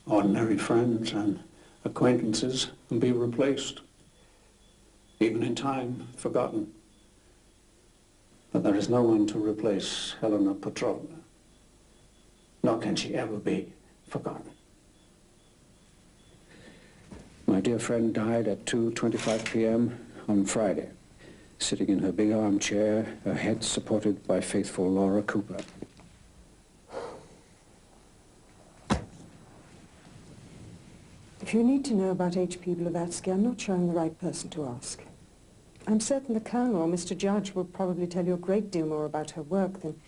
ordinary friends and acquaintances and be replaced, even in time forgotten. But there is no one to replace Helena Petrovna, nor can she ever be forgotten. My dear friend died at 2:25 p.m. on Friday, sitting in her big armchair, her head supported by faithful Laura Cooper. If you need to know about H.P. Blavatsky, I'm not sure I'm the right person to ask. I'm certain the Colonel or Mr. Judge will probably tell you a great deal more about her work than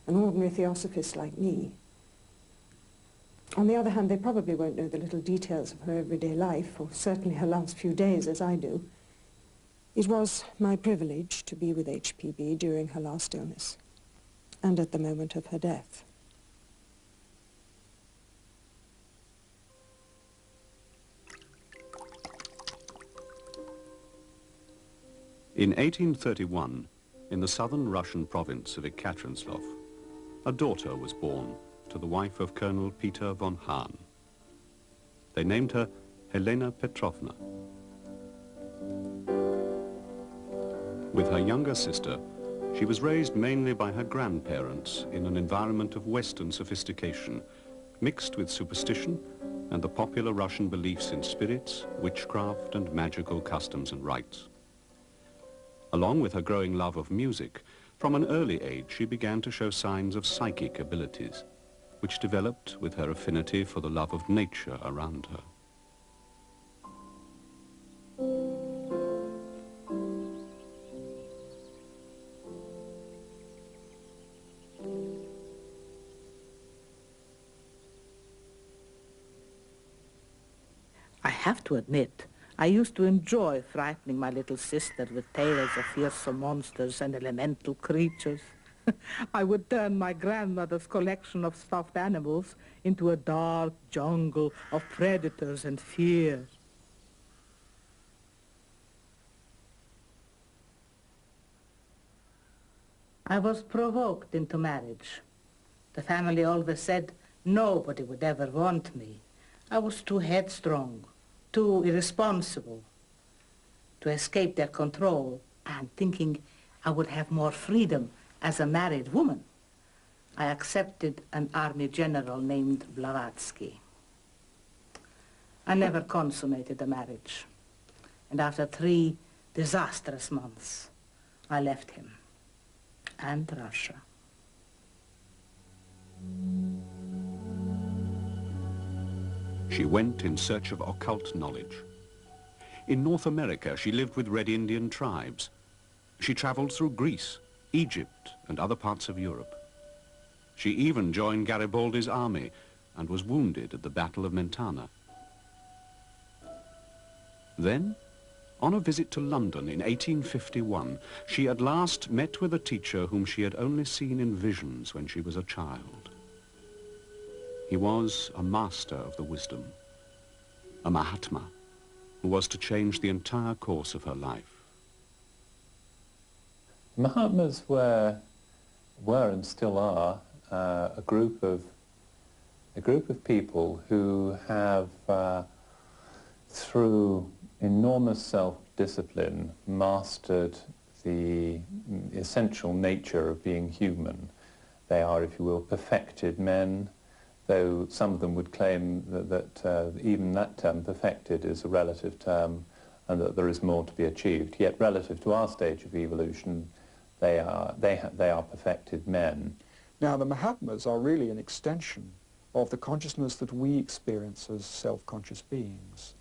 an ordinary theosophist like me. On the other hand, they probably won't know the little details of her everyday life, or certainly her last few days, as I do. It was my privilege to be with HPB during her last illness, and at the moment of her death. In 1831, in the southern Russian province of Ekaterinslov, a daughter was born to the wife of Colonel Peter von Hahn. They named her Helena Petrovna. With her younger sister, she was raised mainly by her grandparents in an environment of Western sophistication, mixed with superstition and the popular Russian beliefs in spirits, witchcraft, and magical customs and rites. Along with her growing love of music, from an early age she began to show signs of psychic abilities, which developed with her affinity for the love of nature around her. I have to admit, I used to enjoy frightening my little sister with tales of fearsome monsters and elemental creatures. I would turn my grandmother's collection of stuffed animals into a dark jungle of predators and fears. I was provoked into marriage. The family always said nobody would ever want me. I was too headstrong, too irresponsible to escape their control, and thinking I would have more freedom as a married woman, I accepted an army general named Blavatsky. I never consummated the marriage, and after 3 disastrous months, I left him and Russia. She went in search of occult knowledge. In North America, she lived with Red Indian tribes. She traveled through Greece, Egypt, and other parts of Europe. She even joined Garibaldi's army and was wounded at the Battle of Mentana. Then, on a visit to London in 1851, she at last met with a teacher whom she had only seen in visions when she was a child. He was a master of the wisdom, a Mahatma, who was to change the entire course of her life. Mahatmas were and still are a group of people who have, through enormous self-discipline, mastered the essential nature of being human. They are, if you will, perfected men, though some of them would claim that even that term, perfected, is a relative term and that there is more to be achieved. Yet relative to our stage of evolution, they are perfected men. Now, the Mahatmas are really an extension of the consciousness that we experience as self-conscious beings.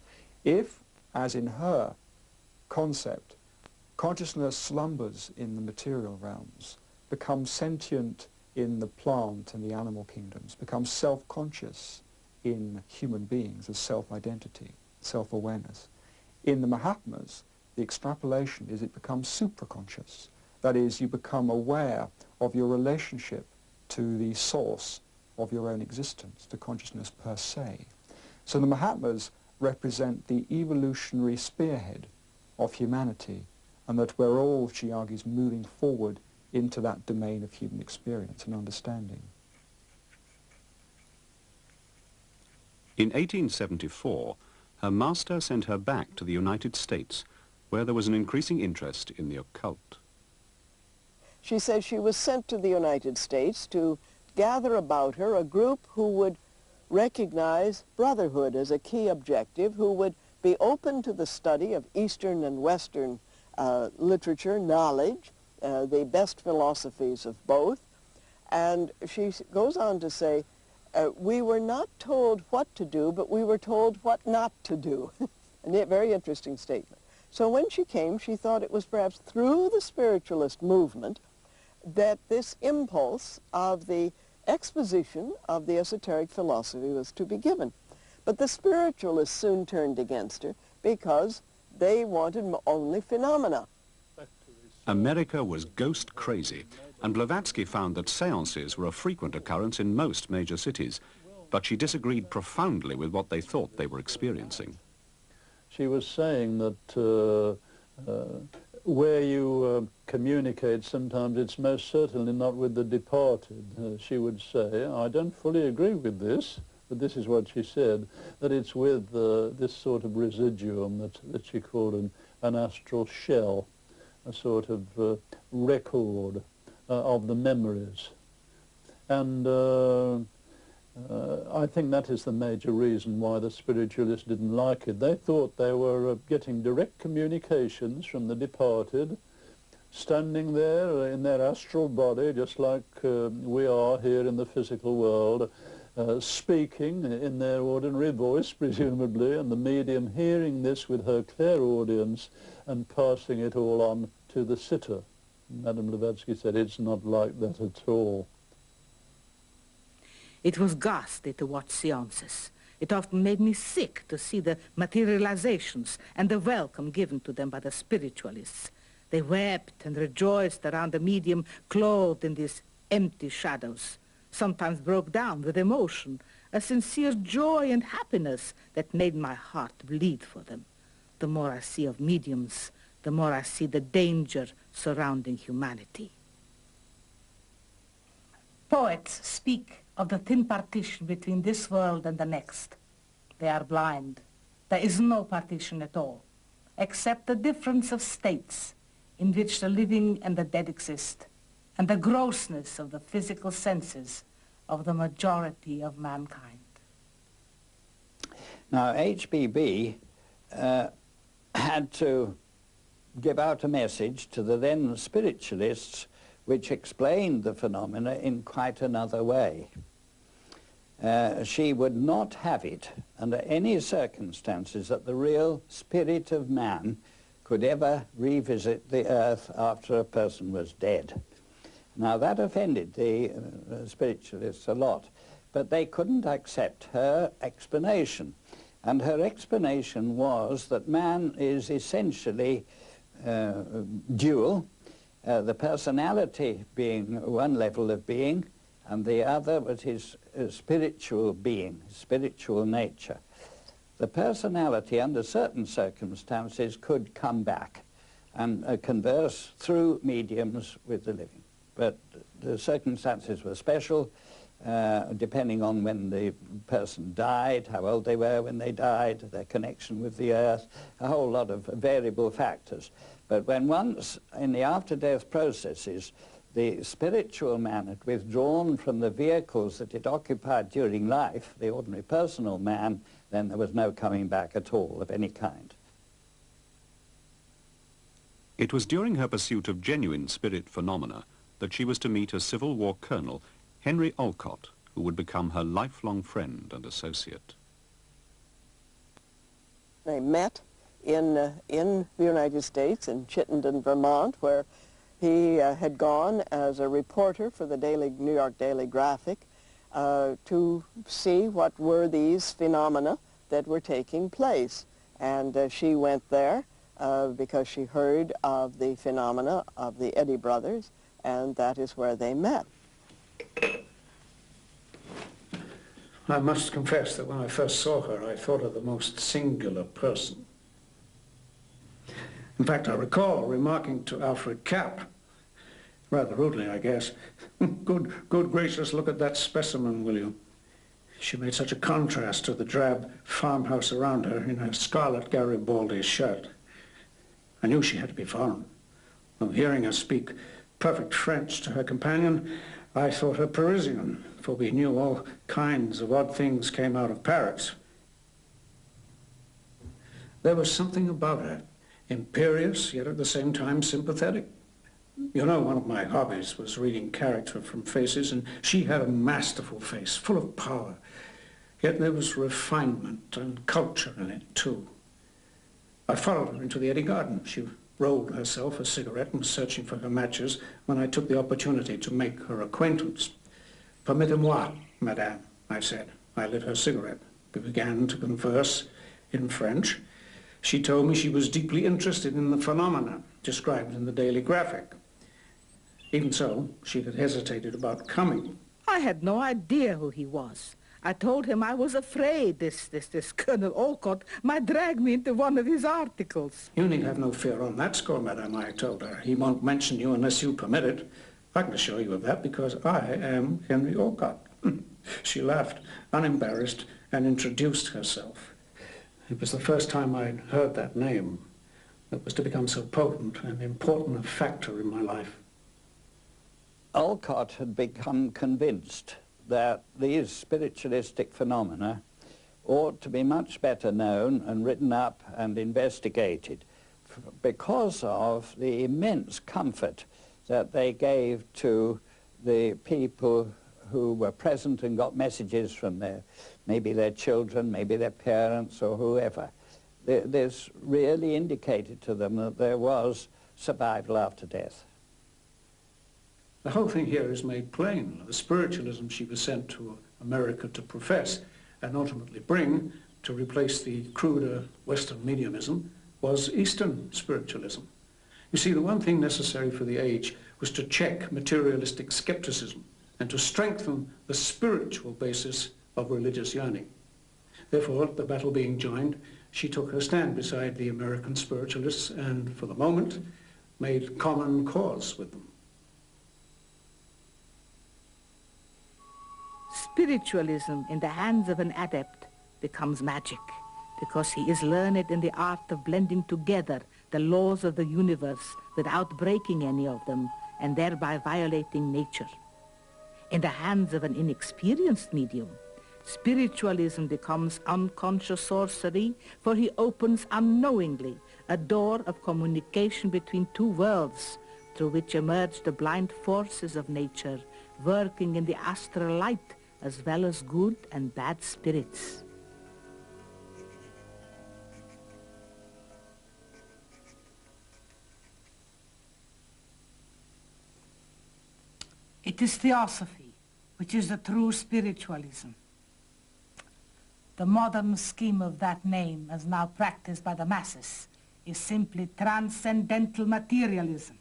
If, as in her concept, consciousness slumbers in the material realms, becomes sentient in the plant and the animal kingdoms, becomes self-conscious in human beings as self-identity, self-awareness. In the Mahatmas, the extrapolation is it becomes supraconscious. That is, you become aware of your relationship to the source of your own existence, to consciousness per se. So the Mahatmas represent the evolutionary spearhead of humanity, and that we're all, she argues, moving forward into that domain of human experience and understanding. In 1874, her master sent her back to the United States, where there was an increasing interest in the occult. She says she was sent to the United States to gather about her a group who would recognize brotherhood as a key objective, who would be open to the study of Eastern and Western literature, knowledge, the best philosophies of both. And she goes on to say, we were not told what to do, but we were told what not to do. A very interesting statement. So when she came, she thought it was perhaps through the spiritualist movement that this impulse of the exposition of the esoteric philosophy was to be given. But the spiritualists soon turned against her because they wanted only phenomena. America was ghost crazy, and Blavatsky found that seances were a frequent occurrence in most major cities, but she disagreed profoundly with what they thought they were experiencing. She was saying that where you communicate, sometimes it's most certainly not with the departed. She would say, I don't fully agree with this, but this is what she said, that it's with this sort of residuum that she called an astral shell, a sort of record of the memories. And I think that is the major reason why the spiritualists didn't like it. They thought they were getting direct communications from the departed, standing there in their astral body, just like we are here in the physical world, speaking in their ordinary voice, presumably, and the medium hearing this with her clairaudience and passing it all on to the sitter. Madame Blavatsky said it's not like that at all. It was ghastly to watch seances. It often made me sick to see the materializations and the welcome given to them by the spiritualists. They wept and rejoiced around the medium clothed in these empty shadows, sometimes broke down with emotion, a sincere joy and happiness that made my heart bleed for them. The more I see of mediums, the more I see the danger surrounding humanity. Poets speak of the thin partition between this world and the next. They are blind. There is no partition at all, except the difference of states in which the living and the dead exist, and the grossness of the physical senses of the majority of mankind. Now, HBB had to give out a message to the then spiritualists which explained the phenomena in quite another way. She would not have it under any circumstances that the real spirit of man could ever revisit the earth after a person was dead. Now that offended the spiritualists a lot, but they couldn't accept her explanation. And her explanation was that man is essentially dual, the personality being one level of being, and the other was his spiritual being, spiritual nature. The personality, under certain circumstances, could come back and converse through mediums with the living. But the circumstances were special, depending on when the person died, how old they were when they died, their connection with the earth, a whole lot of variable factors. But when once, in the after-death processes, the spiritual man had withdrawn from the vehicles that it occupied during life, the ordinary personal man, then there was no coming back at all of any kind. It was during her pursuit of genuine spirit phenomena that she was to meet a Civil War colonel, Henry Olcott, who would become her lifelong friend and associate. They met in the United States, in Chittenden, Vermont, where he had gone as a reporter for the New York Daily Graphic to see what were these phenomena that were taking place. And she went there because she heard of the phenomena of the Eddy brothers, and that is where they met. I must confess that when I first saw her, I thought her the most singular person. In fact, I recall remarking to Alfred Kapp, rather rudely, I guess, good gracious, look at that specimen, will you? She made such a contrast to the drab farmhouse around her in her scarlet Garibaldi shirt. I knew she had to be foreign. On hearing her speak perfect French to her companion, I thought her Parisian, for we knew all kinds of odd things came out of Paris. There was something about her, imperious, yet at the same time sympathetic. You know, one of my hobbies was reading character from faces, and she had a masterful face, full of power. Yet there was refinement and culture in it, too. I followed her into the Eddy Garden. She rolled herself a cigarette and was searching for her matches when I took the opportunity to make her acquaintance. "Permettez-moi, madame," I said. I lit her cigarette. We began to converse in French. She told me she was deeply interested in the phenomena described in the Daily Graphic. Even so, she had hesitated about coming. I had no idea who he was. I told him I was afraid this Colonel Olcott might drag me into one of his articles. "You need have no fear on that score, madame," I told her. "He won't mention you unless you permit it. I can assure you of that because I am Henry Olcott." She laughed, unembarrassed, and introduced herself. It was the first time I'd heard that name that was to become so potent and important a factor in my life. Olcott had become convinced that these spiritualistic phenomena ought to be much better known and written up and investigated because of the immense comfort that they gave to the people who were present and got messages from maybe their children, maybe their parents or whoever. This really indicated to them that there was survival after death. The whole thing here is made plain. The spiritualism she was sent to America to profess and ultimately bring to replace the cruder Western mediumism was Eastern spiritualism. You see, the one thing necessary for the age was to check materialistic skepticism and to strengthen the spiritual basis of religious yearning. Therefore, the battle being joined, she took her stand beside the American spiritualists and, for the moment, made common cause with them. Spiritualism in the hands of an adept becomes magic because he is learned in the art of blending together the laws of the universe without breaking any of them and thereby violating nature. In the hands of an inexperienced medium, spiritualism becomes unconscious sorcery, for he opens unknowingly a door of communication between two worlds through which emerge the blind forces of nature, working in the astral light as well as good and bad spirits. It is theosophy, which is the true spiritualism. The modern scheme of that name, as now practiced by the masses, is simply transcendental materialism.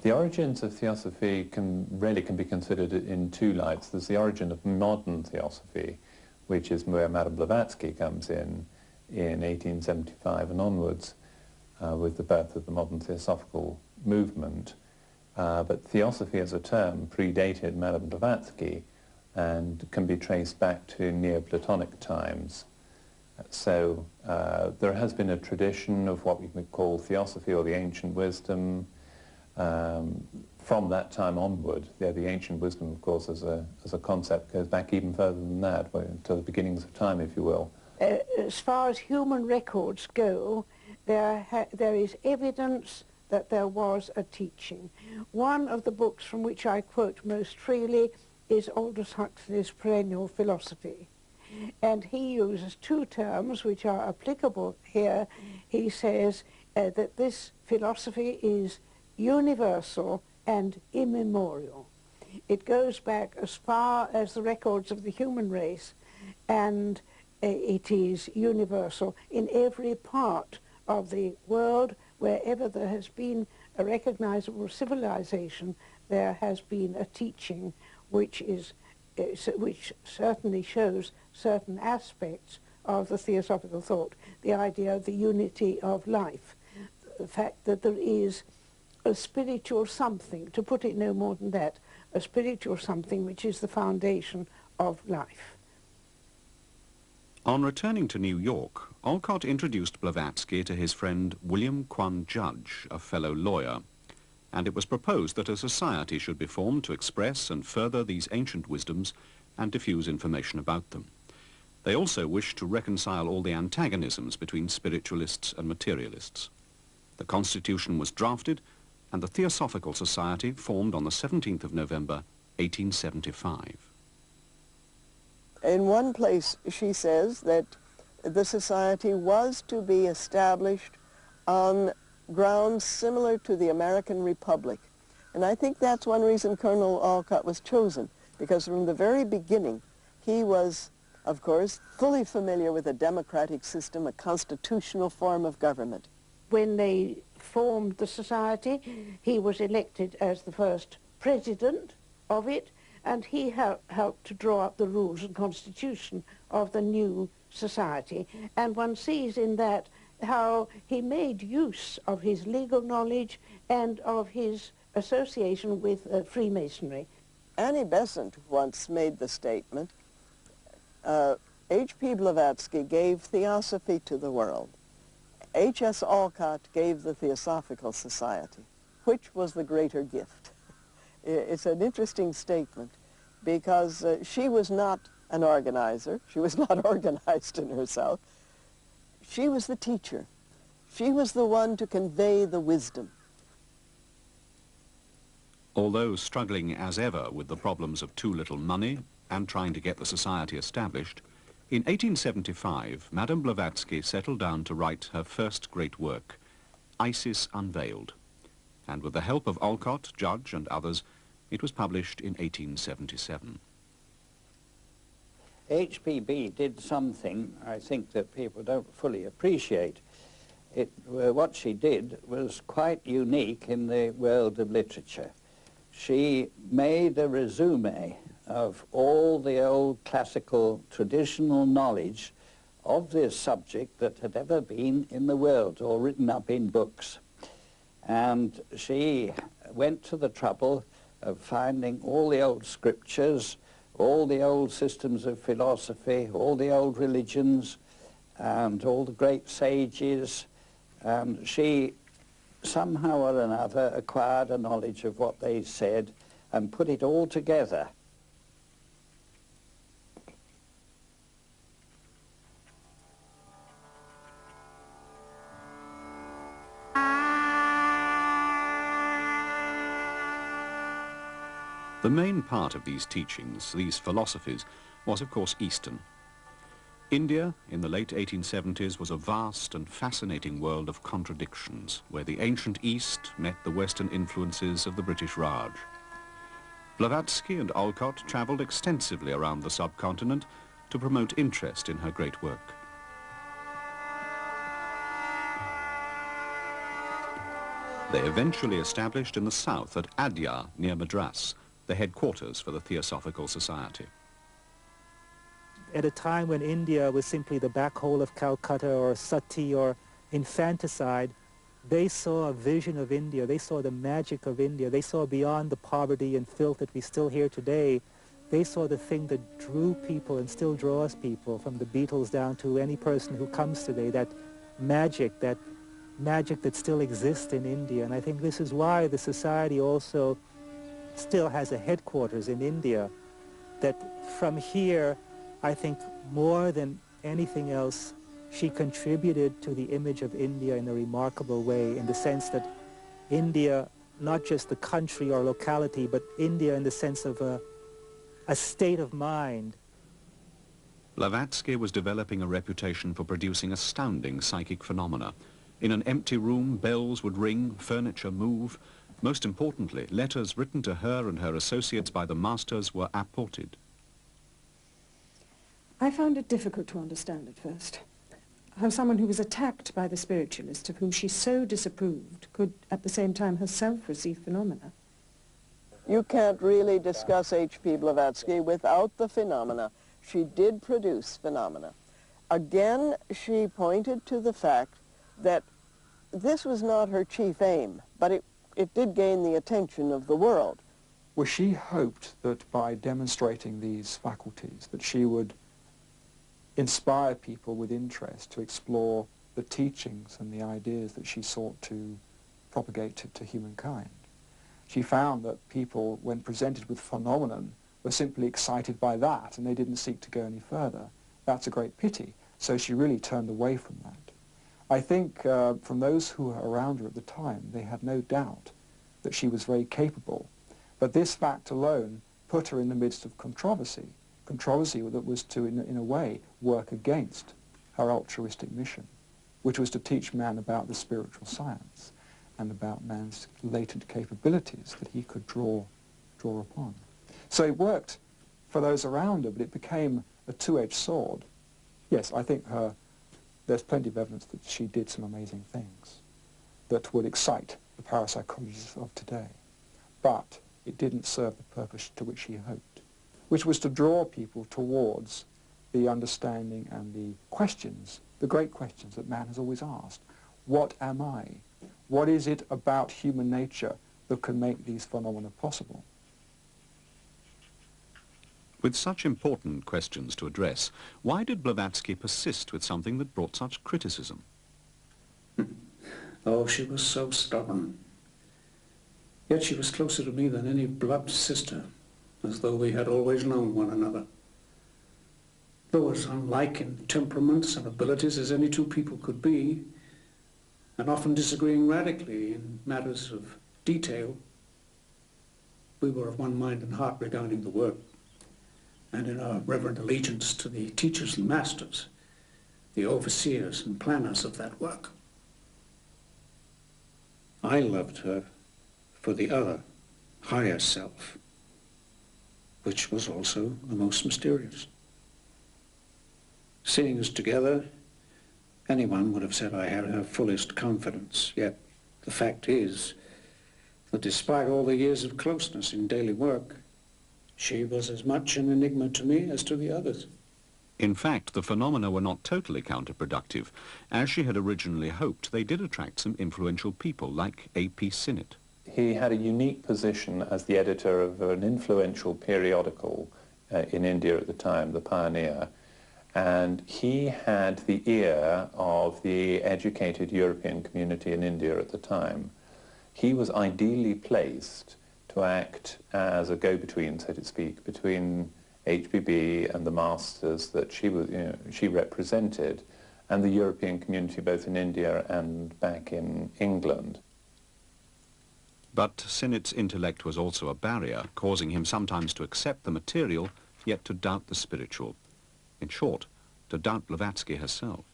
The origins of theosophy can be considered in two lights. There's the origin of modern theosophy, which is where Madame Blavatsky comes in 1875 and onwards, with the birth of the modern theosophical movement. But theosophy as a term predated Madame Blavatsky and can be traced back to Neoplatonic times. So there has been a tradition of what we would call theosophy or the ancient wisdom. From that time onward, the ancient wisdom, of course, as a concept goes back even further than that, to the beginnings of time, if you will. As far as human records go, there is evidence that there was a teaching. One of the books from which I quote most freely is Aldous Huxley's Perennial Philosophy. And he uses two terms which are applicable here. He says that this philosophy is universal and immemorial. It goes back as far as the records of the human race, and it is universal in every part of the world. Wherever there has been a recognizable civilization, there has been a teaching which certainly shows certain aspects of the theosophical thought, the idea of the unity of life, the fact that there is a spiritual something, to put it no more than that, a spiritual something which is the foundation of life. On returning to New York, Olcott introduced Blavatsky to his friend William Quan Judge, a fellow lawyer, and it was proposed that a society should be formed to express and further these ancient wisdoms and diffuse information about them. They also wished to reconcile all the antagonisms between spiritualists and materialists. The Constitution was drafted, and the Theosophical Society formed on the 17th of November, 1875. In one place, she says that the society was to be established on grounds similar to the American Republic. And I think that's one reason Colonel Olcott was chosen, because from the very beginning, he was, of course, fully familiar with a democratic system, a constitutional form of government. When they formed the society, he was elected as the first president of it, and he helped to draw up the rules and constitution of the new society. And one sees in that how he made use of his legal knowledge and of his association with Freemasonry. Annie Besant once made the statement, H.P. Blavatsky gave theosophy to the world. H.S. Olcott gave the Theosophical Society. Which was the greater gift? It's an interesting statement because she was not an organizer. She was not organized in herself. She was the teacher. She was the one to convey the wisdom. Although struggling as ever with the problems of too little money and trying to get the society established, in 1875, Madame Blavatsky settled down to write her first great work, Isis Unveiled, and with the help of Olcott, Judge, and others, it was published in 1877. HPB did something, I think, that people don't fully appreciate. What she did was quite unique in the world of literature. She made a resume of all the old classical traditional knowledge of this subject that had ever been in the world or written up in books. And she went to the trouble of finding all the old scriptures, all the old systems of philosophy, all the old religions, and all the great sages, and she somehow or another acquired a knowledge of what they said and put it all together. The main part of these teachings, these philosophies, was of course Eastern. India, in the late 1870s, was a vast and fascinating world of contradictions, where the ancient East met the Western influences of the British Raj. Blavatsky and Olcott travelled extensively around the subcontinent to promote interest in her great work. They eventually established in the south at Adyar, near Madras, the headquarters for the Theosophical Society. At a time when India was simply the back hole of Calcutta or Sati or infanticide, they saw a vision of India, they saw the magic of India, they saw beyond the poverty and filth that we still hear today. They saw the thing that drew people and still draws people, from the Beatles down to any person who comes today, that magic that still exists in India. And I think this is why the society also still has a headquarters in India, that from here, I think more than anything else, she contributed to the image of India in a remarkable way, in the sense that India, not just the country or locality, but India in the sense of a state of mind. Blavatsky was developing a reputation for producing astounding psychic phenomena. In an empty room, bells would ring, furniture move. Most importantly, letters written to her and her associates by the masters were apported. I found it difficult to understand at first how someone who was attacked by the spiritualist, of whom she so disapproved, could at the same time herself receive phenomena. You can't really discuss H.P. Blavatsky without the phenomena. She did produce phenomena. Again, she pointed to the fact that this was not her chief aim, but it did gain the attention of the world. Well, she hoped that by demonstrating these faculties, that she would inspire people with interest to explore the teachings and the ideas that she sought to propagate to humankind. She found that people, when presented with phenomenon, were simply excited by that and they didn't seek to go any further. That's a great pity. So she really turned away from that. I think from those who were around her at the time, they had no doubt that she was very capable. But this fact alone put her in the midst of controversy that was to, in a way, work against her altruistic mission, which was to teach man about the spiritual science and about man's latent capabilities that he could draw upon. So it worked for those around her, but it became a two-edged sword. Yes, I think there's plenty of evidence that she did some amazing things that would excite the parapsychologists of today. But it didn't serve the purpose to which she hoped, which was to draw people towards the understanding and the questions, the great questions that man has always asked. What am I? What is it about human nature that can make these phenomena possible? With such important questions to address, why did Blavatsky persist with something that brought such criticism? Oh, she was so stubborn. Yet she was closer to me than any blood sister, as though we had always known one another. Though as unlike in temperaments and abilities as any two people could be, and often disagreeing radically in matters of detail, we were of one mind and heart regarding the work, and in our reverent allegiance to the teachers and masters, the overseers and planners of that work. I loved her for the other, higher self, which was also the most mysterious. Seeing us together, anyone would have said I had her fullest confidence, yet the fact is that despite all the years of closeness in daily work, she was as much an enigma to me as to the others. In fact, the phenomena were not totally counterproductive. As she had originally hoped, they did attract some influential people, like A.P. Sinnett. He had a unique position as the editor of an influential periodical in India at the time, The Pioneer, and he had the ear of the educated European community in India at the time. He was ideally placed to act as a go-between, so to speak, between HBB and the masters that she represented, and the European community both in India and back in England. But Sinnett's intellect was also a barrier, causing him sometimes to accept the material, yet to doubt the spiritual. In short, to doubt Blavatsky herself.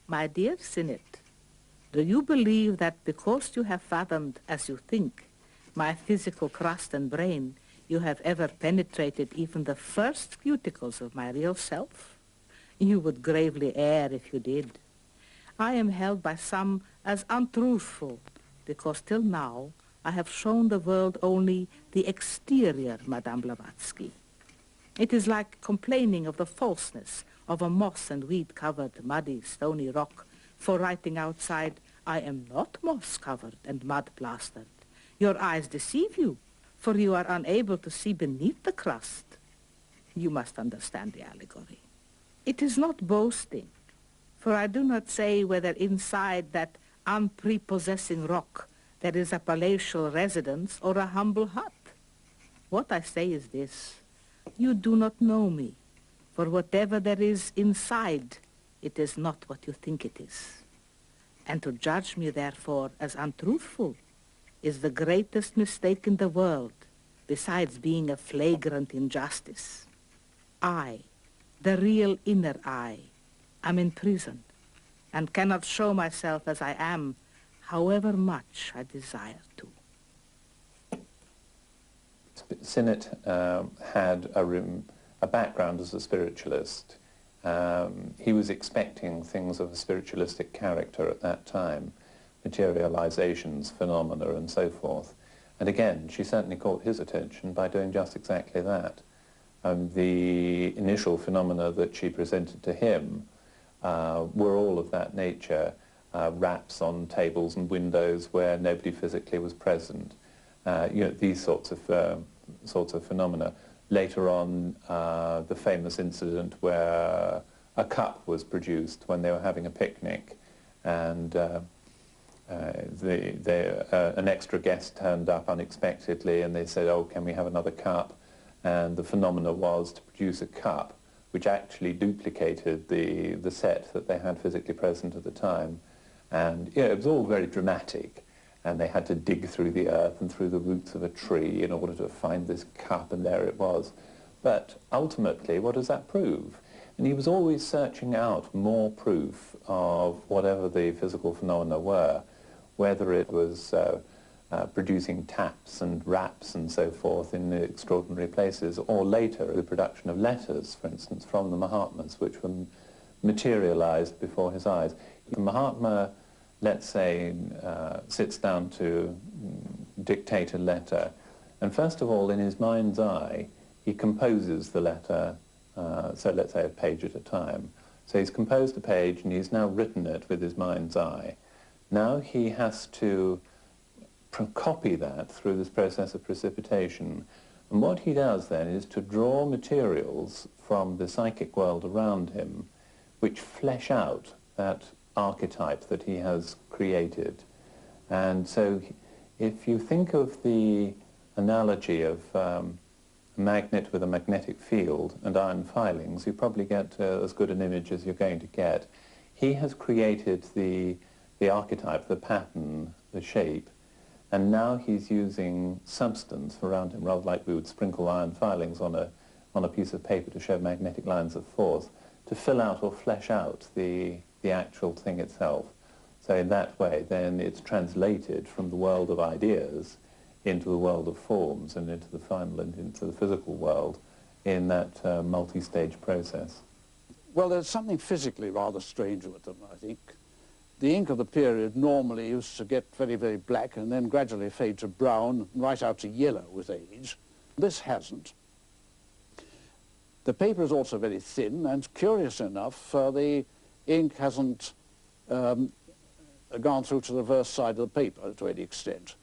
My dear Sinnett, do you believe that because you have fathomed, as you think, my physical crust and brain, you have ever penetrated even the first cuticles of my real self? You would gravely err if you did. I am held by some as untruthful, because till now I have shown the world only the exterior Madame Blavatsky. It is like complaining of the falseness of a moss and weed-covered, muddy, stony rock, for writing outside, I am not moss-covered and mud-plastered. Your eyes deceive you, for you are unable to see beneath the crust. You must understand the allegory. It is not boasting, for I do not say whether inside that unprepossessing rock there is a palatial residence or a humble hut. What I say is this: you do not know me, for whatever there is inside, it is not what you think it is. And to judge me, therefore, as untruthful is the greatest mistake in the world, besides being a flagrant injustice. I, the real inner I, am in prison, and cannot show myself as I am, however much I desire to. Sinnett had a background as a spiritualist. He was expecting things of a spiritualistic character at that time, materializations, phenomena, and so forth. And again, she certainly caught his attention by doing just exactly that. The initial phenomena that she presented to him were all of that nature, raps on tables and windows where nobody physically was present, these sorts of phenomena. Later on, the famous incident where a cup was produced when they were having a picnic, and an extra guest turned up unexpectedly, and they said, "Oh, can we have another cup?" And the phenomena was to produce a cup which actually duplicated the set that they had physically present at the time. And it was all very dramatic, and they had to dig through the earth and through the roots of a tree in order to find this cup, and there it was. But ultimately, what does that prove? And he was always searching out more proof of whatever the physical phenomena were, whether it was producing taps and raps and so forth in extraordinary places, or later the production of letters, for instance, from the Mahatmas, which were materialized before his eyes. The Mahatma, let's say, sits down to dictate a letter, and first of all, in his mind's eye, he composes the letter, so let's say a page at a time. So he's composed a page, and he's now written it with his mind's eye. Now he has to copy that through this process of precipitation. And what he does then is to draw materials from the psychic world around him which flesh out that archetype that he has created. And so if you think of the analogy of a magnet with a magnetic field and iron filings, you probably get as good an image as you're going to get. He has created the archetype, the pattern, the shape, and now he's using substance around him, rather like we would sprinkle iron filings on a piece of paper to show magnetic lines of force, to fill out or flesh out the actual thing itself. So in that way, then it's translated from the world of ideas into the world of forms and into the final and into the physical world in that multi-stage process. Well, there's something physically rather strange with them, I think. The ink of the period normally used to get very, very black and then gradually fade to brown, right out to yellow with age. This hasn't. The paper is also very thin, and curious enough, the ink hasn't gone through to the reverse side of the paper to any extent.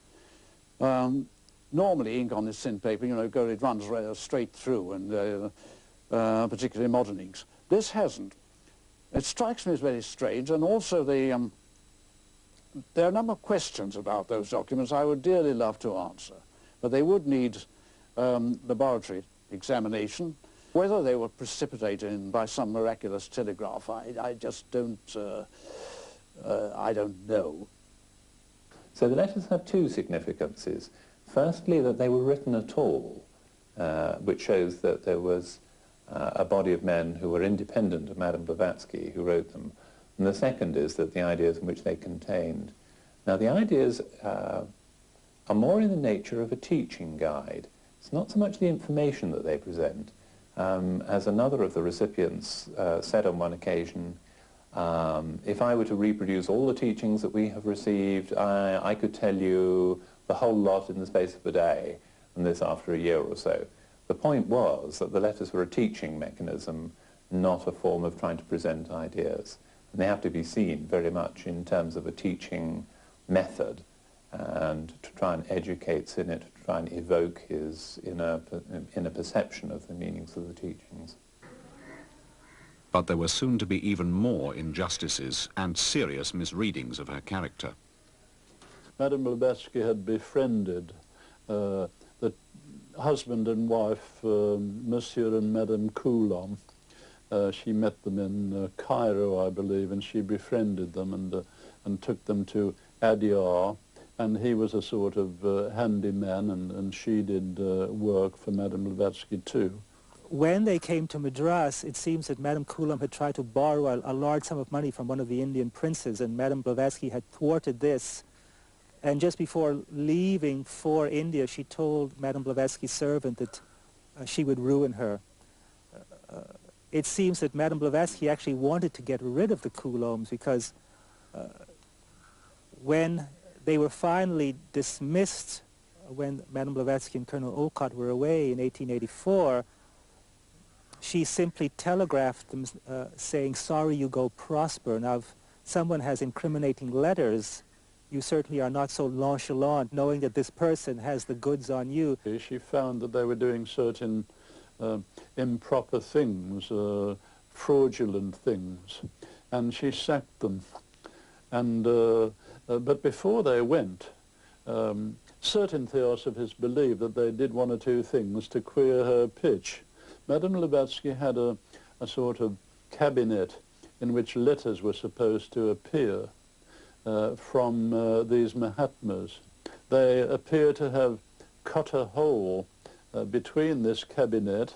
Normally, ink on this thin paper, it runs straight through, and particularly modern inks. This hasn't. It strikes me as very strange, and also there are a number of questions about those documents I would dearly love to answer, but they would need laboratory examination. Whether they were precipitated by some miraculous telegraph, I just don't, I don't know. So the letters have two significances. Firstly, that they were written at all, which shows that there was a body of men who were independent of Madame Blavatsky who wrote them. And the second is that the ideas in which they contained. Now the ideas are more in the nature of a teaching guide. It's not so much the information that they present. As another of the recipients said on one occasion, if I were to reproduce all the teachings that we have received, I could tell you the whole lot in the space of a day, and this after a year or so. The point was that the letters were a teaching mechanism, not a form of trying to present ideas. And they have to be seen very much in terms of a teaching method, and to try and educate Sinnett, to try and evoke his inner perception of the meanings of the teachings. But there were soon to be even more injustices and serious misreadings of her character. Madame Blavatsky had befriended the husband and wife, Monsieur and Madame Coulomb. She met them in Cairo, I believe, and she befriended them and took them to Adyar, and he was a sort of handyman, and she did work for Madame Blavatsky too. When they came to Madras, it seems that Madame Coulomb had tried to borrow a large sum of money from one of the Indian princes, and Madame Blavatsky had thwarted this. And just before leaving for India, she told Madame Blavatsky's servant that she would ruin her. It seems that Madame Blavatsky actually wanted to get rid of the Coulombs because when they were finally dismissed, when Madame Blavatsky and Colonel Olcott were away in 1884, she simply telegraphed them saying, "Sorry you go prosper." Now, if someone has incriminating letters, You certainly are not so nonchalant knowing that this person has the goods on you. She found that they were doing certain improper things, fraudulent things, and she sacked them. And but before they went, certain theosophists believed that they did one or two things to queer her pitch. Madame Blavatsky had a sort of cabinet in which letters were supposed to appear from these Mahatmas. They appear to have cut a hole between this cabinet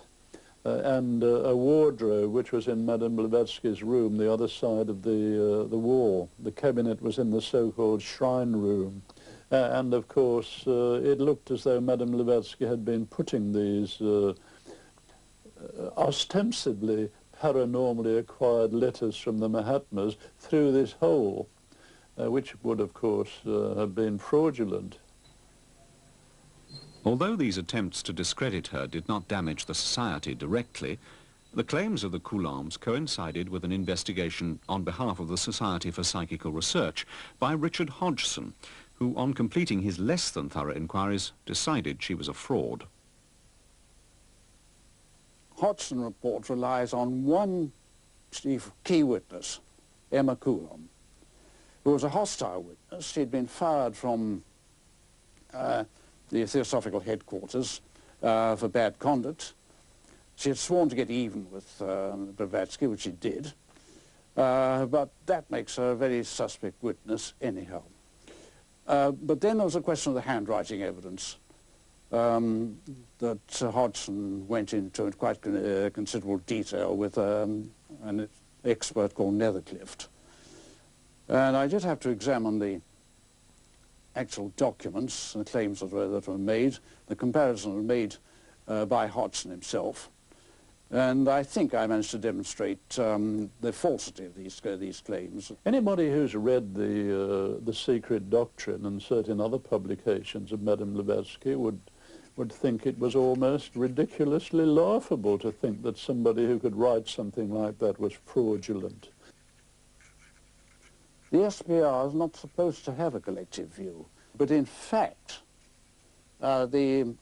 and a wardrobe which was in Madame Blavatsky's room, the other side of the wall. The cabinet was in the so-called shrine room. And of course, it looked as though Madame Blavatsky had been putting these ostensibly paranormally acquired letters from the Mahatmas through this hole, which would, of course, have been fraudulent. Although these attempts to discredit her did not damage the society directly, the claims of the Coulombs coincided with an investigation on behalf of the Society for Psychical Research by Richard Hodgson, who, on completing his less than thorough inquiries, decided she was a fraud. Hodgson report relies on one chief key witness, Emma Coulomb, who was a hostile witness. She'd been fired from the Theosophical headquarters for bad conduct. She had sworn to get even with Blavatsky, which she did, but that makes her a very suspect witness anyhow. But then there was a question of the handwriting evidence that Hodgson went into in quite considerable detail with an expert called Netherclift. And I did have to examine the actual documents and the claims that were made. The comparison was made by Hodgson himself. And I think I managed to demonstrate the falsity of these claims. Anybody who's read the Secret Doctrine and certain other publications of Madame Blavatsky would think it was almost ridiculously laughable to think that somebody who could write something like that was fraudulent. The SPR is not supposed to have a collective view, but in fact, the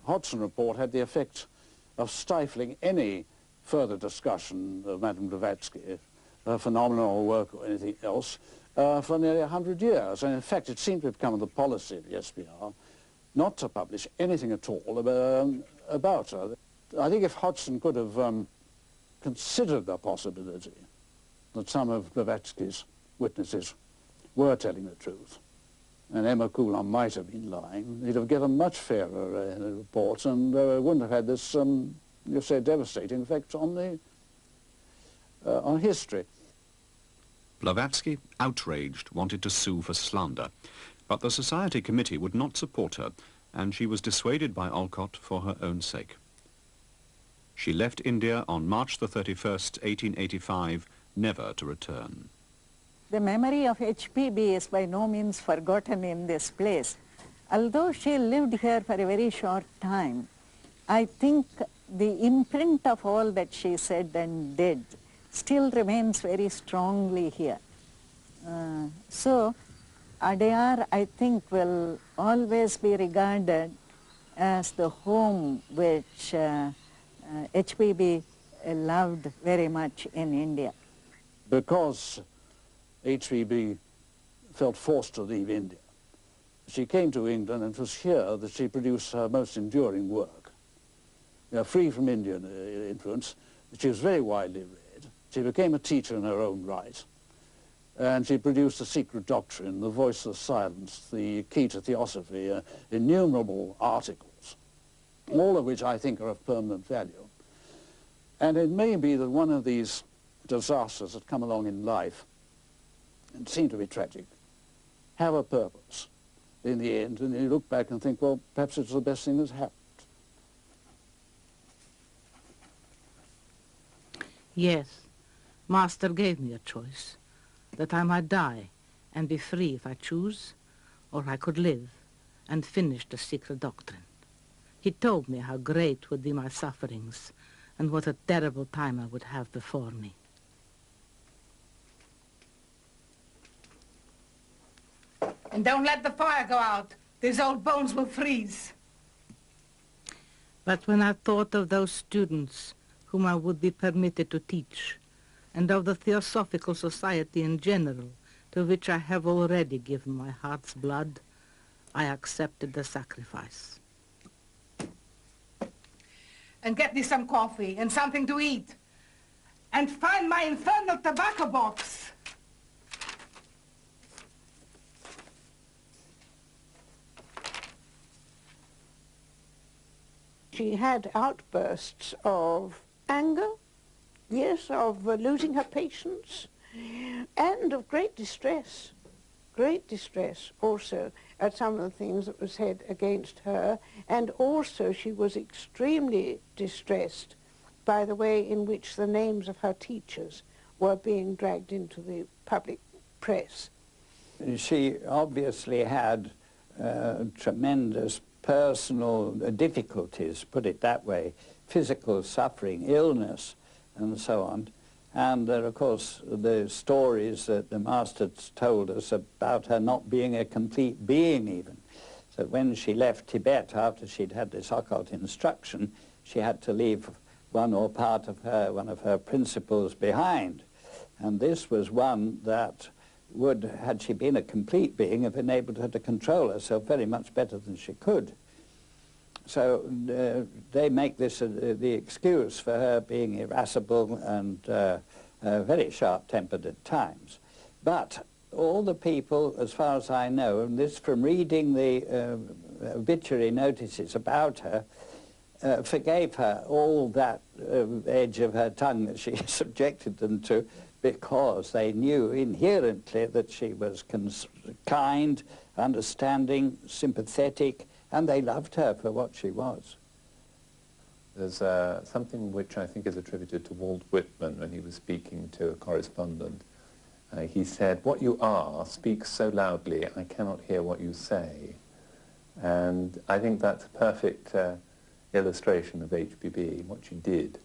Hodgson report had the effect of stifling any further discussion of Madame Blavatsky, phenomenal work or anything else, for nearly 100 years. And in fact, it seemed to have become the policy of the SPR not to publish anything at all about her. I think if Hodgson could have considered the possibility that some of Blavatsky's witnesses were telling the truth, and Emma Coulomb might have been lying, he'd have given much fairer reports and wouldn't have had this, you say, devastating effect on history. Blavatsky, outraged, wanted to sue for slander, but the Society Committee would not support her, and she was dissuaded by Olcott for her own sake. She left India on March the 31st, 1885, never to return. The memory of HPB is by no means forgotten in this place. Although she lived here for a very short time, I think the imprint of all that she said and did still remains very strongly here. So Adyar, I think, will always be regarded as the home which HPB loved very much in India. Because HPB felt forced to leave India, she came to England, and it was here that she produced her most enduring work. Free from Indian influence, she was very widely read. She became a teacher in her own right. And she produced The Secret Doctrine, The Voice of Silence, The Key to Theosophy, innumerable articles, all of which I think are of permanent value. And it may be that one of these disasters that come along in life, and seem to be tragic, have a purpose in the end, and you look back and think, well, perhaps it's the best thing that's happened. Yes, Master gave me a choice, that I might die and be free if I choose, or I could live and finish the Secret Doctrine. He told me how great would be my sufferings and what a terrible time I would have before me. And don't let the fire go out. These old bones will freeze. But when I thought of those students whom I would be permitted to teach, and of the Theosophical Society in general, to which I have already given my heart's blood, I accepted the sacrifice. And get me some coffee and something to eat. And find my infernal tobacco box. She had outbursts of anger, yes, of losing her patience, and of great distress also at some of the things that were said against her, and also she was extremely distressed by the way in which the names of her teachers were being dragged into the public press. She obviously had tremendous personal difficulties, put it that way, physical suffering, illness, and so on. And there are, of course, the stories that the masters told us about her not being a complete being even. So when she left Tibet, after she'd had this occult instruction, she had to leave one or part of her, one of her principles behind. And this was one that would, had she been a complete being, have enabled her to control herself very much better than she could. So they make this the excuse for her being irascible and very sharp-tempered at times. But all the people, as far as I know, and this from reading the obituary notices about her, forgave her all that edge of her tongue that she subjected them to, because they knew inherently that she was kind, understanding, sympathetic, and they loved her for what she was. There's something which I think is attributed to Walt Whitman when he was speaking to a correspondent. He said, "What you are speaks so loudly, I cannot hear what you say." And I think that's a perfect illustration of HPB. What she did,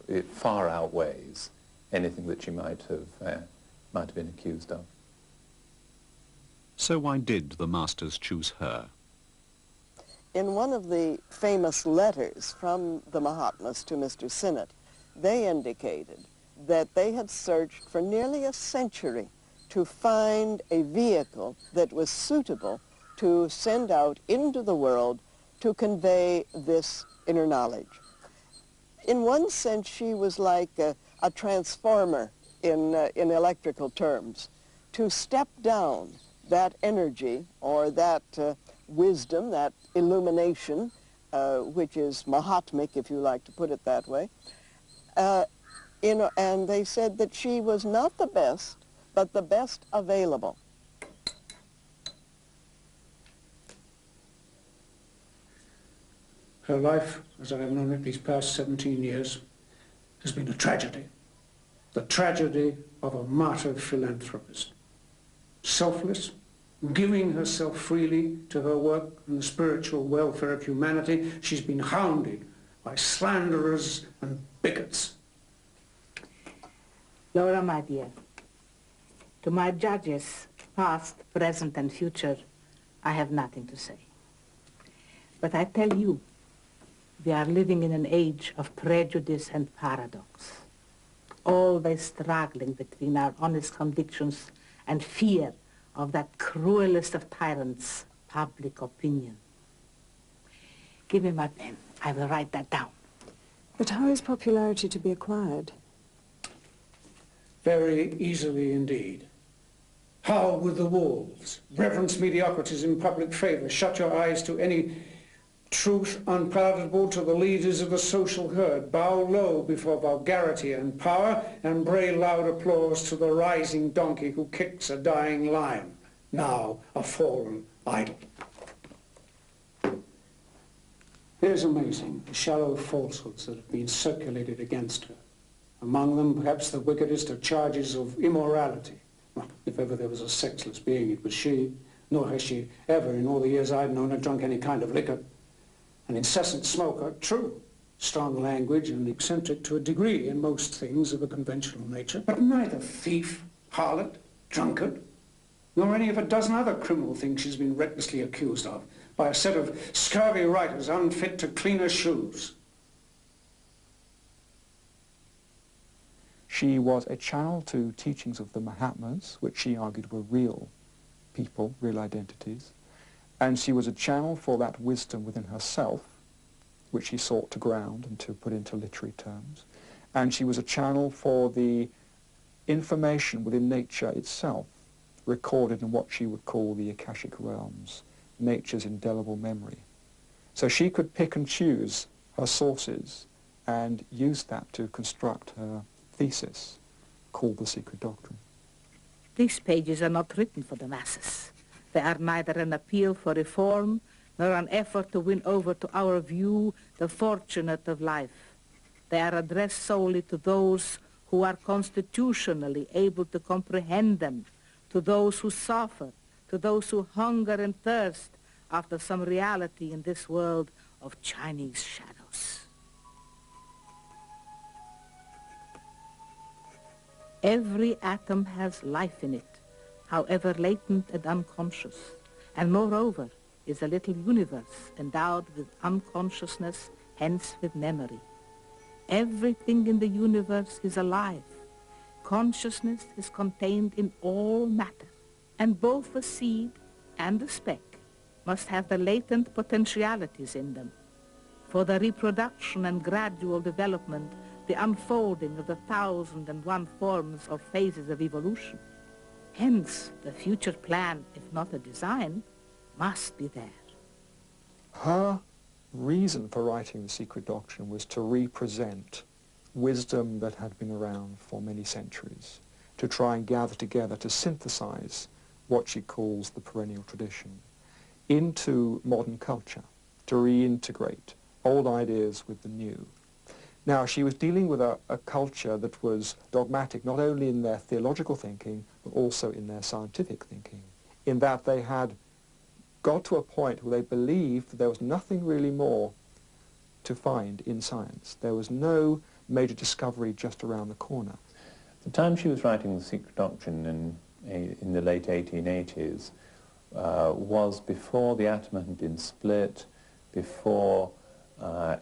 it far outweighs anything that she might have been accused of. So why did the masters choose her? In one of the famous letters from the Mahatmas to Mr. Sinnott, they indicated that they had searched for nearly a century to find a vehicle that was suitable to send out into the world to convey this inner knowledge. In one sense, she was like a transformer in electrical terms, to step down that energy or that wisdom, that illumination, which is Mahatmic, if you like to put it that way. And they said that she was not the best, but the best available. Her life, as I have known it these past 17 years, has been a tragedy. The tragedy of a martyred philanthropist. Selfless, giving herself freely to her work and the spiritual welfare of humanity, she's been hounded by slanderers and bigots. Laura, my dear, to my judges, past, present, and future, I have nothing to say. But I tell you, we are living in an age of prejudice and paradox, always struggling between our honest convictions and fear of that cruelest of tyrants, public opinion. Give me my pen. I will write that down. But how is popularity to be acquired? Very easily indeed. Howl with the wolves, reverence mediocrities in public favor, shut your eyes to any truth unpalatable to the leaders of the social herd, bow low before vulgarity and power, and bray loud applause to the rising donkey who kicks a dying lion, now a fallen idol. It is amazing the shallow falsehoods that have been circulated against her. Among them, perhaps the wickedest are charges of immorality. Well, if ever there was a sexless being, it was she, nor has she ever, in all the years I've known her, drunk any kind of liquor. An incessant smoker, true, strong language and eccentric to a degree in most things of a conventional nature, but neither thief, harlot, drunkard. nor any of a dozen other criminal things she's been recklessly accused of by a set of scurvy writers unfit to clean her shoes. She was a channel to teachings of the Mahatmas, which she argued were real people, real identities, and she was a channel for that wisdom within herself, which she sought to ground and to put into literary terms, and she was a channel for the information within nature itself, recorded in what she would call the Akashic realms, nature's indelible memory. So she could pick and choose her sources and use that to construct her thesis, called The Secret Doctrine. These pages are not written for the masses. They are neither an appeal for reform nor an effort to win over to our view the fortunate of life. They are addressed solely to those who are constitutionally able to comprehend them, to those who suffer, to those who hunger and thirst after some reality in this world of Chinese shadows. Every atom has life in it, however latent and unconscious, and moreover is a little universe endowed with unconsciousness, hence with memory. Everything in the universe is alive. Consciousness is contained in all matter, and both the seed and the speck must have the latent potentialities in them for the reproduction and gradual development, the unfolding of the 1,001 forms of phases of evolution. Hence, the future plan, if not a design, must be there. Her reason for writing The Secret Doctrine was to represent wisdom that had been around for many centuries, to try and gather together, to synthesize what she calls the perennial tradition into modern culture, to reintegrate old ideas with the new. Now, she was dealing with a culture that was dogmatic not only in their theological thinking, but also in their scientific thinking, in that they had got to a point where they believed that there was nothing really more to find in science. There was no major discovery just around the corner. The time she was writing The Secret Doctrine in the late 1880s was before the atom had been split, before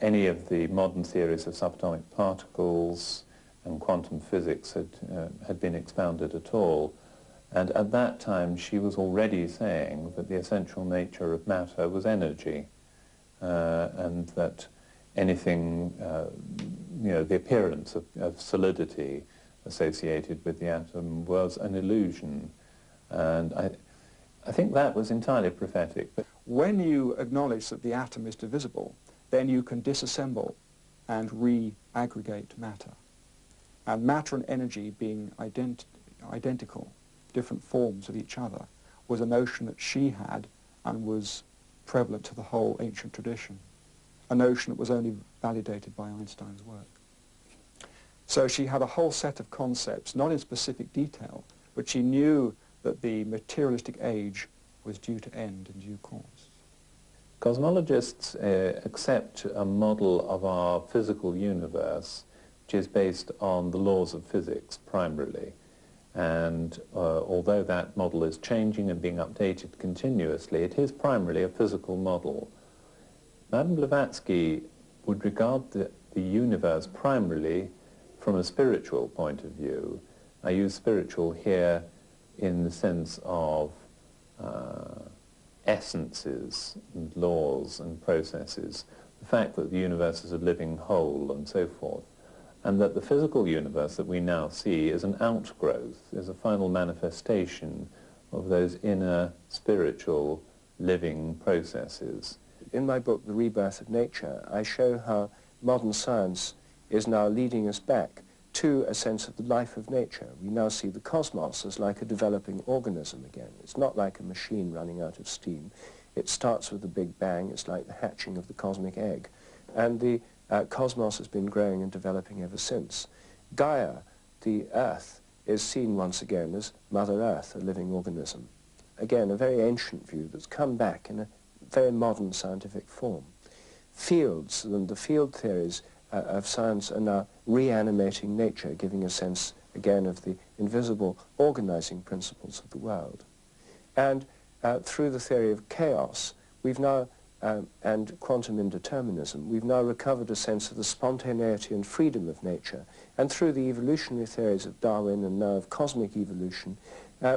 any of the modern theories of subatomic particles and quantum physics had been expounded at all. And at that time she was already saying that the essential nature of matter was energy, and that anything, the appearance of solidity associated with the atom was an illusion. And I think that was entirely prophetic. But when you acknowledge that the atom is divisible, then you can disassemble and re-aggregate matter. And matter and energy being identical, different forms of each other, was a notion that she had and was prevalent to the whole ancient tradition, a notion that was only validated by Einstein's work. So she had a whole set of concepts, not in specific detail, but she knew that the materialistic age was due to end in due course. Cosmologists accept a model of our physical universe which is based on the laws of physics primarily. And although that model is changing and being updated continuously, it is primarily a physical model. Madame Blavatsky would regard the universe primarily from a spiritual point of view. I use spiritual here in the sense of essences and laws and processes, the fact that the universe is a living whole and so forth, and that the physical universe that we now see is an outgrowth, is a final manifestation of those inner spiritual living processes. In my book, The Rebirth of Nature, I show how modern science is now leading us back to a sense of the life of nature. We now see the cosmos as like a developing organism again. It's not like a machine running out of steam. It starts with the Big Bang. It's like the hatching of the cosmic egg. And the cosmos has been growing and developing ever since. Gaia, the Earth, is seen once again as Mother Earth, a living organism. Again, a very ancient view that's come back in a very modern scientific form. Fields and the field theories of science are now reanimating nature, giving a sense, again, of the invisible organizing principles of the world. And through the theory of chaos, we've now, and quantum indeterminism, we've now recovered a sense of the spontaneity and freedom of nature. And through the evolutionary theories of Darwin and now of cosmic evolution,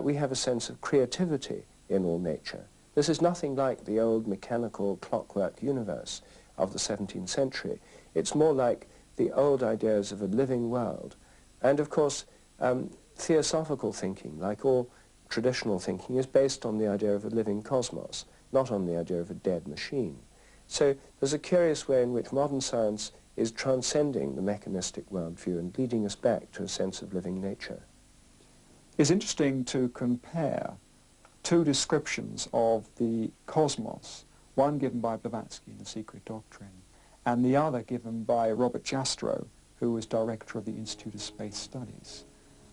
we have a sense of creativity in all nature. This is nothing like the old mechanical clockwork universe of the 17th century. It's more like the old ideas of a living world. And of course, theosophical thinking, like all traditional thinking, is based on the idea of a living cosmos, not on the idea of a dead machine. So there's a curious way in which modern science is transcending the mechanistic worldview and leading us back to a sense of living nature. It's interesting to compare two descriptions of the cosmos, one given by Blavatsky in The Secret Doctrine, and the other given by Robert Jastrow, who was director of the Institute of Space Studies.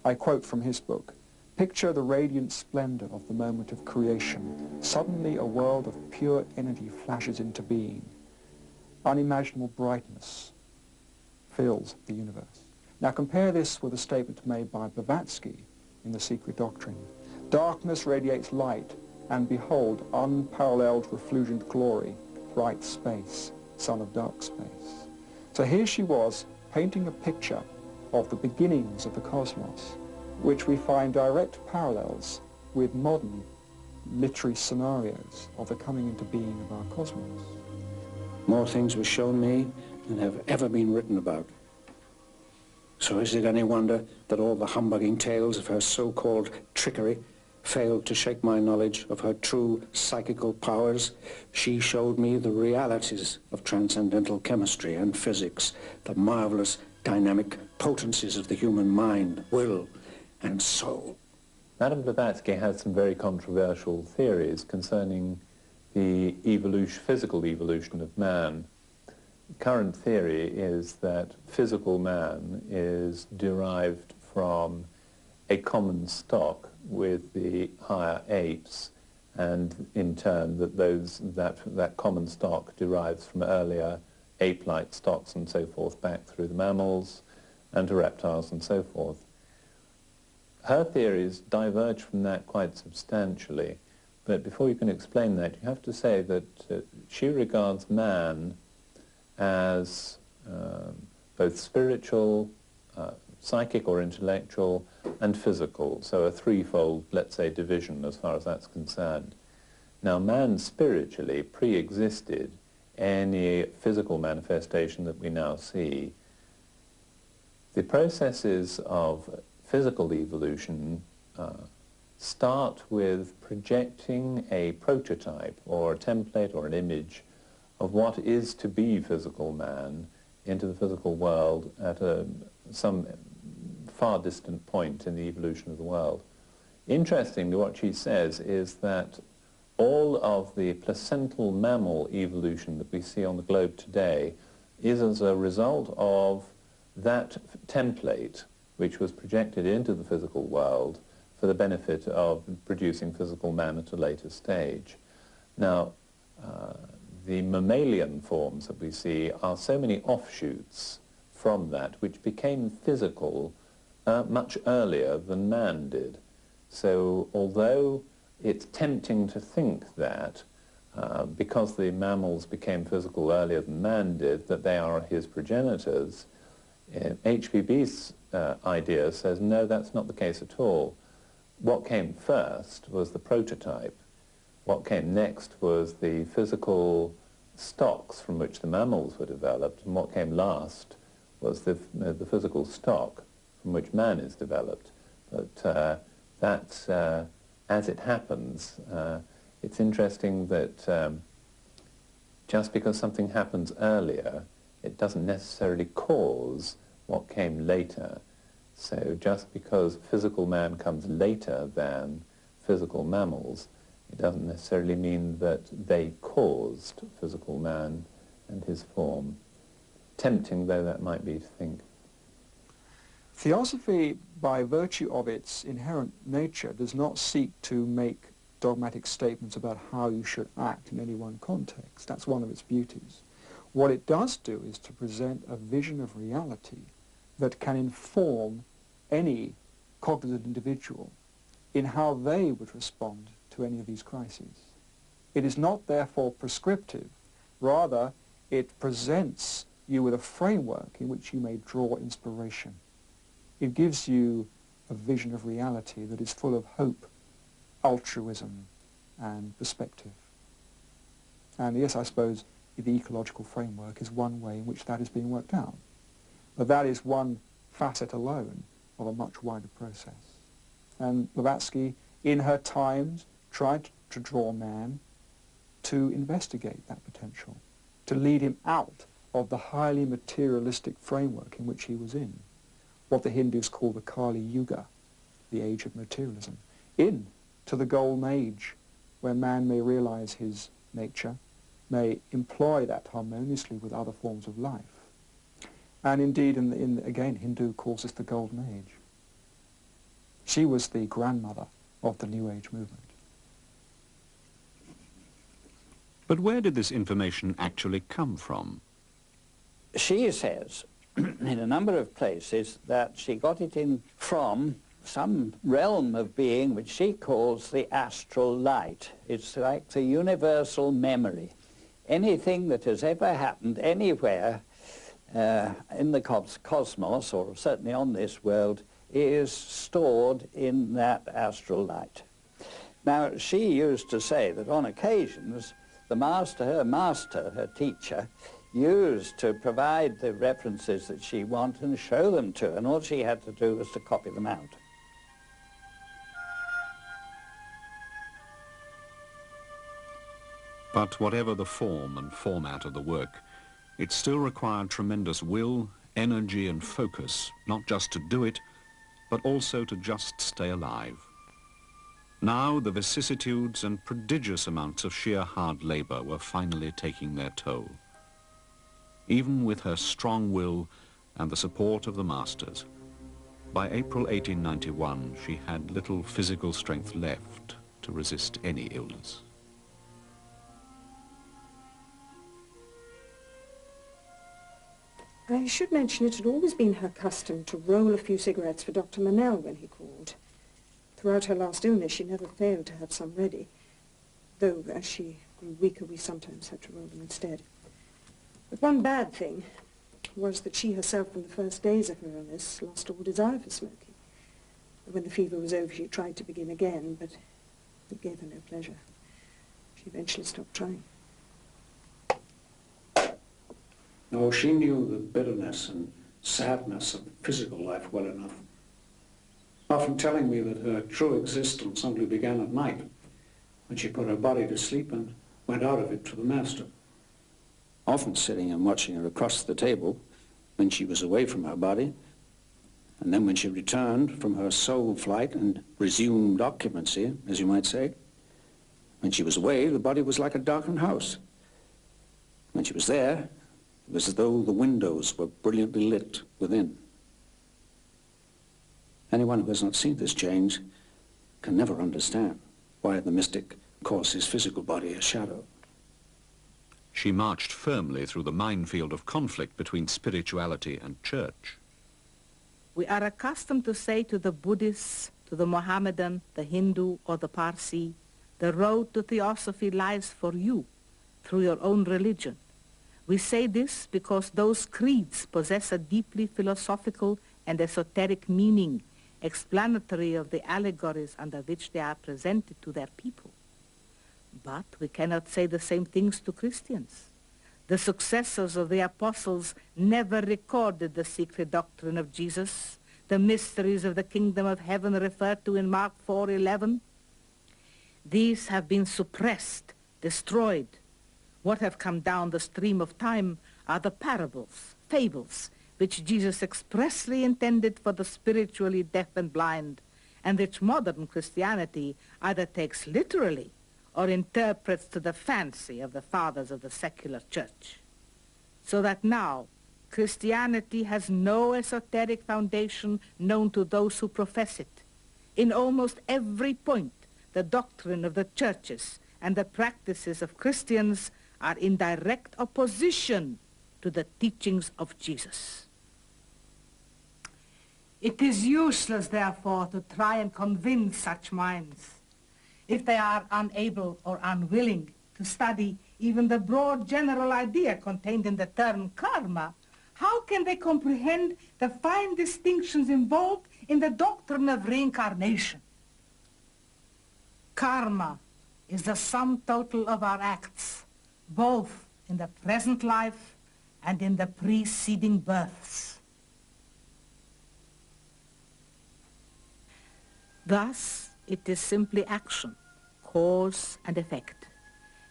I quote from his book, "Picture the radiant splendor of the moment of creation. Suddenly a world of pure energy flashes into being. Unimaginable brightness fills the universe." Now compare this with a statement made by Blavatsky in The Secret Doctrine. "Darkness radiates light, and behold, unparalleled refulgent glory, bright space, son of dark space." So here she was painting a picture of the beginnings of the cosmos, which we find direct parallels with modern literary scenarios of the coming into being of our cosmos. More things were shown me than have ever been written about. So is it any wonder that all the humbugging tales of her so-called trickery failed to shake my knowledge of her true psychical powers? She showed me the realities of transcendental chemistry and physics, the marvelous dynamic potencies of the human mind, will, and soul. Madame Blavatsky has some very controversial theories concerning the physical evolution of man. Current theory is that physical man is derived from a common stock with the higher apes, and in turn that common stock derives from earlier ape-like stocks and so forth back through the mammals and to reptiles and so forth. Her theories diverge from that quite substantially, but before you can explain that, you have to say that she regards man as both spiritual, psychic or intellectual, and physical, so a threefold, let's say, division as far as that's concerned. Now, man spiritually pre-existed any physical manifestation that we now see. The processes of physical evolution start with projecting a prototype or a template or an image of what is to be physical man into the physical world at some far distant point in the evolution of the world. Interestingly, what she says is that all of the placental mammal evolution that we see on the globe today is as a result of that template which was projected into the physical world for the benefit of producing physical man at a later stage. Now, the mammalian forms that we see are so many offshoots from that which became physical much earlier than man did. So although it's tempting to think that because the mammals became physical earlier than man did, that they are his progenitors, HPB's idea says no, that's not the case at all. What came first was the prototype. What came next was the physical stocks from which the mammals were developed, and what came last was the physical stock from which man is developed. But that's, as it happens, it's interesting that just because something happens earlier, it doesn't necessarily cause what came later. So just because physical man comes later than physical mammals, it doesn't necessarily mean that they caused physical man and his form, tempting though that might be to think. Theosophy, by virtue of its inherent nature, does not seek to make dogmatic statements about how you should act in any one context. That's one of its beauties. What it does do is to present a vision of reality that can inform any cognitive individual in how they would respond to any of these crises. It is not therefore prescriptive. Rather, it presents you with a framework in which you may draw inspiration. It gives you a vision of reality that is full of hope, altruism, and perspective. And yes, I suppose the ecological framework is one way in which that is being worked out. But that is one facet alone of a much wider process. And Blavatsky, in her times, tried to draw man to investigate that potential, to lead him out of the highly materialistic framework in which he was in, what the Hindus call the Kali Yuga, the age of materialism, into the golden age, where man may realize his nature, may employ that harmoniously with other forms of life. And indeed, again, Hindu calls this the golden age. She was the grandmother of the New Age movement. But where did this information actually come from? She says in a number of places that she got it in from some realm of being which she calls the astral light. It's like the universal memory. Anything that has ever happened anywhere in the cosmos, or certainly on this world, is stored in that astral light. Now, she used to say that on occasions, the master, her teacher, used to provide the references that she wanted and show them to her, and all she had to do was to copy them out. But whatever the form and format of the work, it still required tremendous will, energy and focus, not just to do it, but also to just stay alive. Now the vicissitudes and prodigious amounts of sheer hard labor were finally taking their toll. Even with her strong will and the support of the masters, by April 1891 she had little physical strength left to resist any illness. I should mention it had always been her custom to roll a few cigarettes for Dr. Manel when he called. Throughout her last illness, she never failed to have some ready, though as she grew weaker, we sometimes had to roll them instead. But one bad thing was that she herself, from the first days of her illness, lost all desire for smoking. When the fever was over, she tried to begin again, but it gave her no pleasure. She eventually stopped trying. No, she knew the bitterness and sadness of physical life well enough, often telling me that her true existence only began at night, when she put her body to sleep and went out of it to the master. Often sitting and watching her across the table when she was away from her body, and then when she returned from her soul flight and resumed occupancy, as you might say. When she was away, the body was like a darkened house. When she was there, it was as though the windows were brilliantly lit within. Anyone who has not seen this change can never understand why the mystic calls his physical body a shadow. She marched firmly through the minefield of conflict between spirituality and church. We are accustomed to say to the Buddhist, to the Mohammedan, the Hindu, or the Parsi, the road to theosophy lies for you through your own religion. We say this because those creeds possess a deeply philosophical and esoteric meaning, explanatory of the allegories under which they are presented to their people. But we cannot say the same things to Christians. The successors of the apostles never recorded the secret doctrine of Jesus, the mysteries of the kingdom of heaven referred to in Mark 4:11. These have been suppressed, destroyed. What have come down the stream of time are the parables, fables, which Jesus expressly intended for the spiritually deaf and blind, and which modern Christianity either takes literally or interprets to the fancy of the fathers of the secular church. So that now, Christianity has no esoteric foundation known to those who profess it. In almost every point, the doctrine of the churches and the practices of Christians are in direct opposition to the teachings of Jesus. It is useless, therefore, to try and convince such minds. if they are unable or unwilling to study even the broad general idea contained in the term karma, how can they comprehend the fine distinctions involved in the doctrine of reincarnation? Karma is the sum total of our acts, both in the present life and in the preceding births. Thus, it is simply action, cause and effect.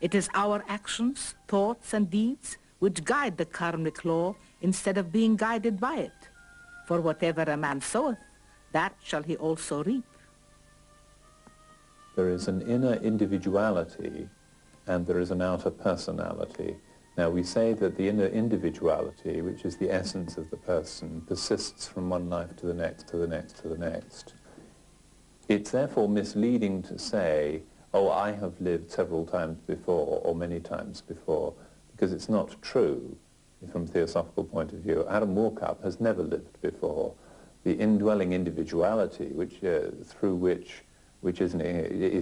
It is our actions, thoughts and deeds which guide the karmic law instead of being guided by it. For whatever a man soweth, that shall he also reap. There is an inner individuality and there is an outer personality. Now we say that the inner individuality, which is the essence of the person, persists from one life to the next, to the next, to the next. It's therefore misleading to say, oh, I have lived several times before or many times before, because it's not true from a theosophical point of view. Adam Warkup has never lived before. The indwelling individuality, which is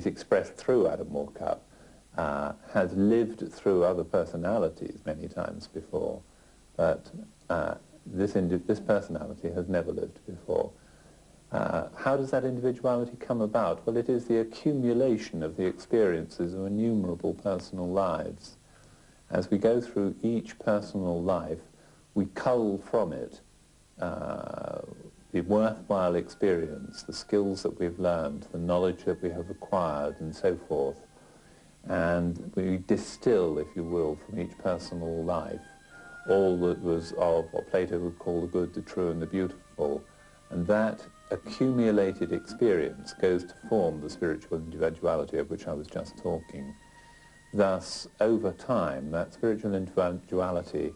expressed through Adam Warkup, has lived through other personalities many times before, but this personality has never lived before. How does that individuality come about? Well, it is the accumulation of the experiences of innumerable personal lives. As we go through each personal life, we cull from it the worthwhile experience, the skills that we've learned, the knowledge that we have acquired, and so forth. And we distill, if you will, from each personal life all that was of what Plato would call the good, the true, and the beautiful. And that accumulated experience goes to form the spiritual individuality of which I was just talking. Thus, over time, that spiritual individuality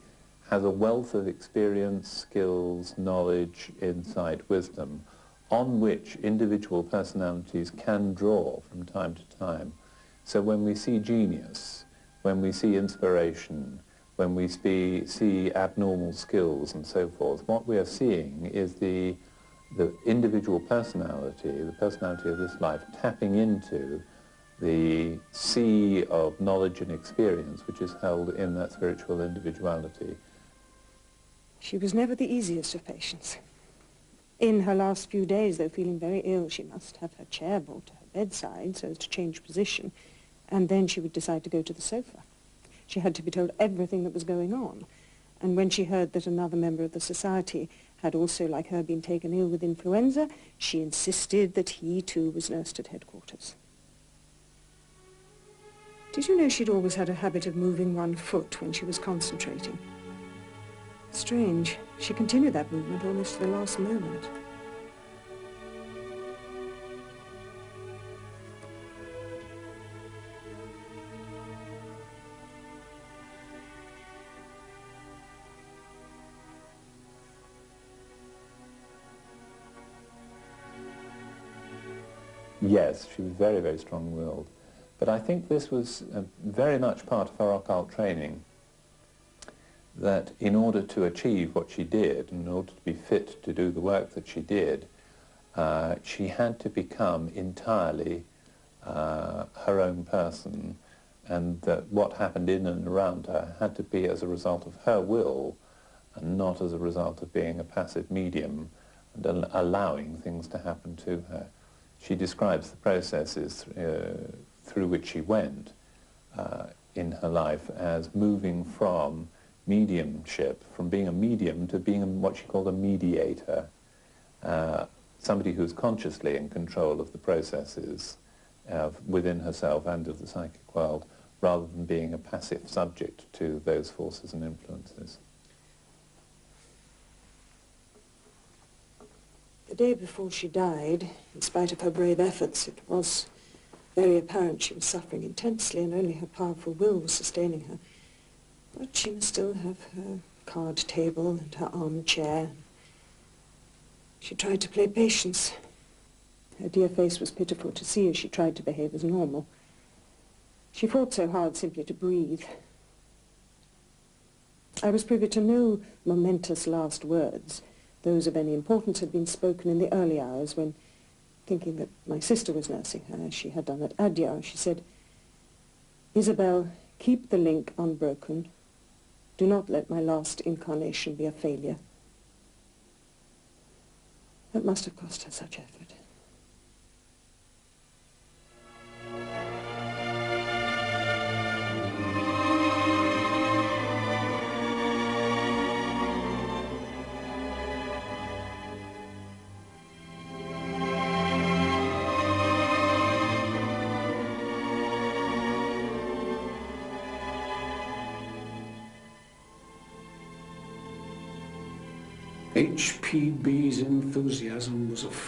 has a wealth of experience, skills, knowledge, insight, wisdom, on which individual personalities can draw from time to time. So when we see genius, when we see inspiration, when we see abnormal skills and so forth, what we are seeing is the individual personality, the personality of this life, tapping into the sea of knowledge and experience which is held in that spiritual individuality. She was never the easiest of patients. In her last few days, though feeling very ill, she must have her chair brought to her bedside so as to change position, and then she would decide to go to the sofa. She had to be told everything that was going on, and when she heard that another member of the society had also, like her, been taken ill with influenza, she insisted that he too was nursed at headquarters. Did you know she'd always had a habit of moving one foot when she was concentrating? Strange. She continued that movement almost to the last moment. Yes, she was very, very strong-willed. But I think this was very much part of her occult training, that in order to achieve what she did, in order to be fit to do the work that she did, she had to become entirely her own person, and that what happened in and around her had to be as a result of her will and not as a result of being a passive medium and allowing things to happen to her. She describes the processes through which she went in her life as moving from mediumship, from being a medium to being what she called a mediator, somebody who's consciously in control of the processes within herself and of the psychic world, rather than being a passive subject to those forces and influences. The day before she died, in spite of her brave efforts, it was very apparent she was suffering intensely and only her powerful will was sustaining her. But she must still have her card table and her armchair. She tried to play patience. Her dear face was pitiful to see as she tried to behave as normal. She fought so hard simply to breathe. I was privy to no momentous last words. Those of any importance had been spoken in the early hours when thinking that my sister was nursing her, as she had done at Adyar, she said, "Isabel, keep the link unbroken. Do not let my last incarnation be a failure." That must have cost her such effort. HPB's enthusiasm was a